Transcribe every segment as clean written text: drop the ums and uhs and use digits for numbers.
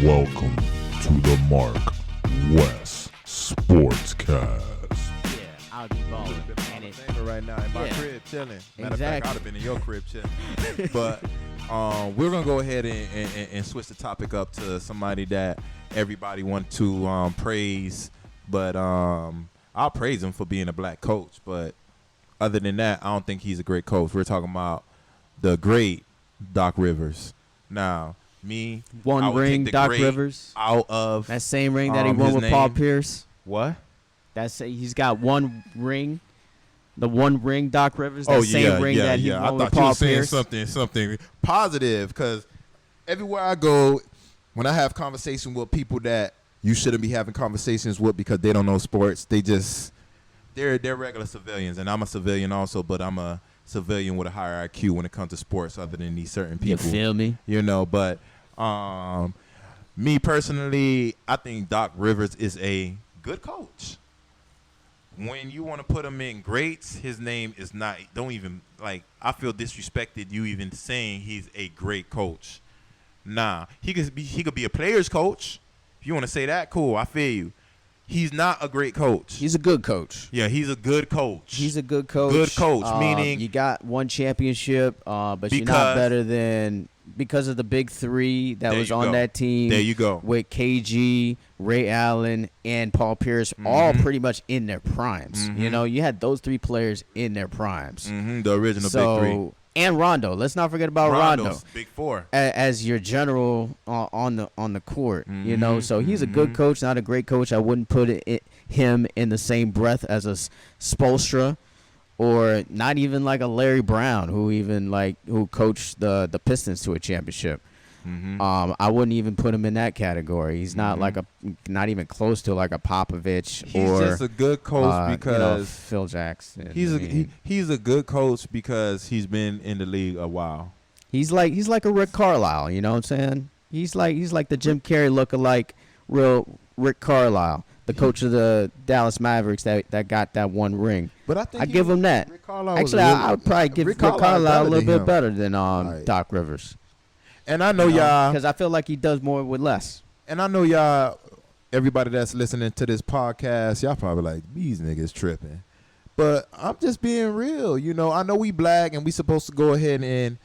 Welcome to the MarcWes Sport Podcast. Yeah, I'll be balling. And it, right now in my Yeah. crib chilling. Matter Exactly. of fact, I'd have been in your crib chilling. But we're gonna go ahead and switch the topic up to somebody that everybody want to praise. But I'll praise him for being a black coach. But other than that, I don't think he's a great coach. We're talking about the great Doc Rivers. Now, I one would ring, take the Doc great Rivers. out of That same ring that he won his with Paul name. Pierce. what? He's got one ring. The one ring, Doc Rivers. That Oh same ring that he I won with thought you Paul were saying Pierce. something positive, because everywhere I go, when I have conversation with people that you shouldn't be having conversations with because they don't know sports, they're regular civilians, and I'm a civilian also, but I'm a civilian with a higher IQ when it comes to sports, other than these certain You people. feel me? But me personally, I think Doc Rivers is a good coach. When you want to put him in greats, his name is not. Don't even I feel disrespected. You even saying he's a great coach. Nah, he could be a player's coach. If you want to say that, cool. I feel you. He's not a great coach. He's a good coach. Yeah, he's a good coach. He's a good coach. Good coach, meaning you got one championship, but you're not better than because of the big three that There was you on go. that team. There you go. With KG, Ray Allen, and Paul Pierce, all pretty much in their primes. You know, you had those three players in their primes. The original big three. And Rondo. Let's not forget about Rondo Rondo's big four. as your general on the court. You know, so he's a good coach, not a great coach. I wouldn't put him in the same breath as a Spoelstra, or not even like a Larry Brown, who coached the Pistons to a championship. I wouldn't even put him in that category. He's not not even close to like a Popovich. He's or just a good coach because Phil Jackson. he's a good coach because he's been in the league a while. He's like a Rick Carlisle. You know what I'm saying? He's like the Jim Carrey lookalike, real Rick Carlisle, the coach of the Dallas Mavericks that got that one ring. But I think I give him that. Rick Carlisle was Actually, a I little- would probably give Rick Carlisle Carlisle a little bit him. better than Right. Doc Rivers. And I know y'all, because I feel like he does more with less. everybody that's listening to this podcast, y'all probably like, these niggas tripping. But I'm just being real. You know, I know we black and we supposed to go ahead and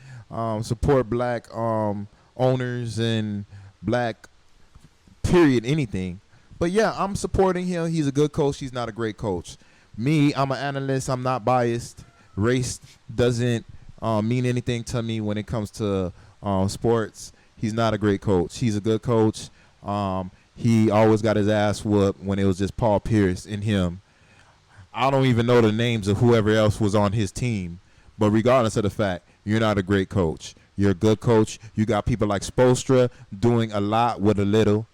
support black owners and black period anything. But yeah, I'm supporting him. He's a good coach. He's not a great coach. Me, I'm an analyst. I'm not biased. Race doesn't mean anything to me when it comes to sports. He's not a great coach. He's a good coach. He always got his ass whooped when it was just Paul Pierce and him. I don't even know the names of whoever else was on his team. But regardless of the fact, you're not a great coach. You're a good coach. You got people like Spoelstra doing a lot with a little.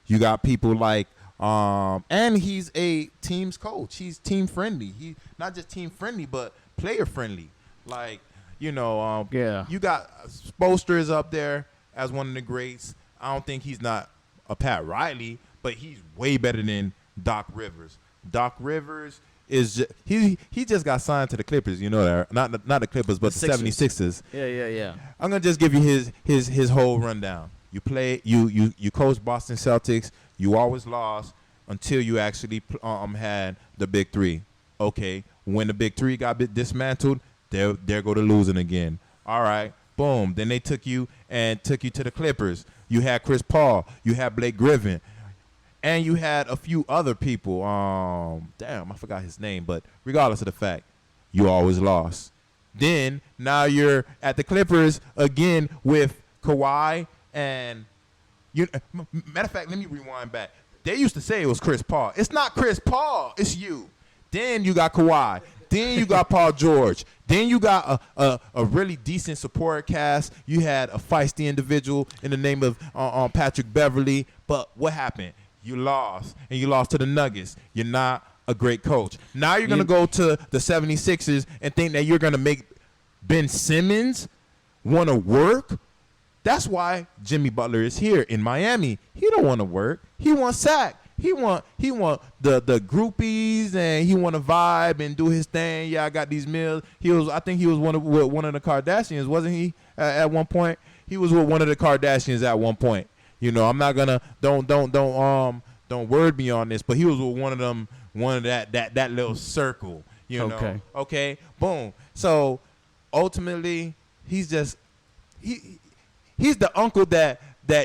You got people like and he's a team's coach. He's team friendly. He not just team friendly, but player friendly. Like, you know, you got Spoelstra is up there as one of the greats. I don't think he's not a Pat Riley, but he's way better than Doc Rivers. Doc Rivers is he just got signed to the Clippers. You know that, not the Clippers, but the 76ers. Yeah. I'm gonna just give you his whole rundown. You coached Boston Celtics. You always lost until you actually had the big three. Okay, when the big three got dismantled, there go to losing again. All right, boom. Then they took you to the Clippers. You had Chris Paul. You had Blake Griffin, and you had a few other people. Damn, I forgot his name. But regardless of the fact, you always lost. Then now you're at the Clippers again with Kawhi. And matter of fact, let me rewind back. They used to say it was Chris Paul. It's not Chris Paul. It's you. Then you got Kawhi. Then you got Paul George. Then you got a really decent support cast. You had a feisty individual in the name of Patrick Beverly. But what happened? You lost. And you lost to the Nuggets. You're not a great coach. Now you're going to go to the 76ers and think that you're going to make Ben Simmons want to work? That's why Jimmy Butler is here in Miami. He don't want to work. He wants sack. He want the groupies, and he want to vibe and do his thing. Yeah, I got these meals. I think he was one of the Kardashians, wasn't he? At one point, he was with one of the Kardashians at one point. I'm not gonna don't word me on this, but he was with one of that little circle. Okay, boom. So ultimately, he's just he's the uncle that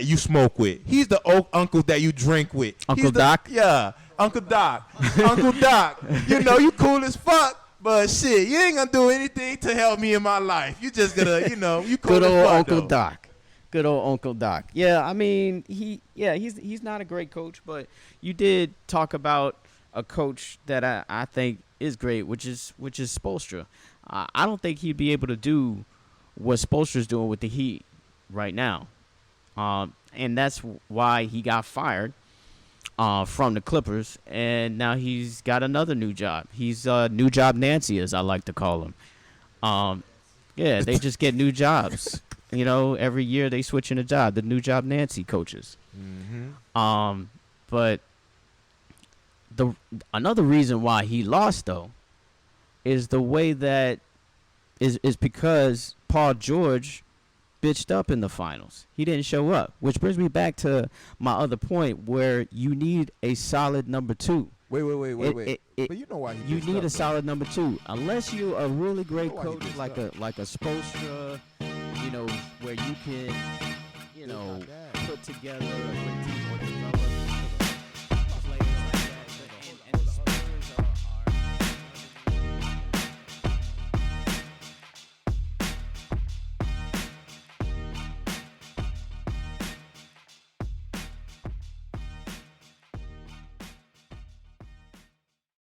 you smoke with. He's the uncle that you drink with. Uncle Doc? Yeah, Uncle Doc. Uncle Doc. You cool as fuck. But shit, you ain't gonna do anything to help me in my life. You just gonna, you cool Good as old fuck, Uncle though. Doc. Good old Uncle Doc. Yeah, I mean, he's not a great coach, but you did talk about a coach that I think is great, which is Spoelstra. I don't think he'd be able to do what Spoelstra's doing with the Heat right now, and that's why he got fired from the Clippers, and now he's got another new job. He's new job Nancy, as I like to call him. Yeah, they just get new jobs. Every year they switch in a job. The new job Nancy coaches. Mm-hmm. But another reason why he lost though is the way that is because Paul George bitched up in the finals. He didn't show up, which brings me back to my other point where you need a solid number two. Wait. But you know why he you bitched need up, a solid number two, unless you're a really great why he coach bitched like up. a Spoelstra, where you can, put together a great team.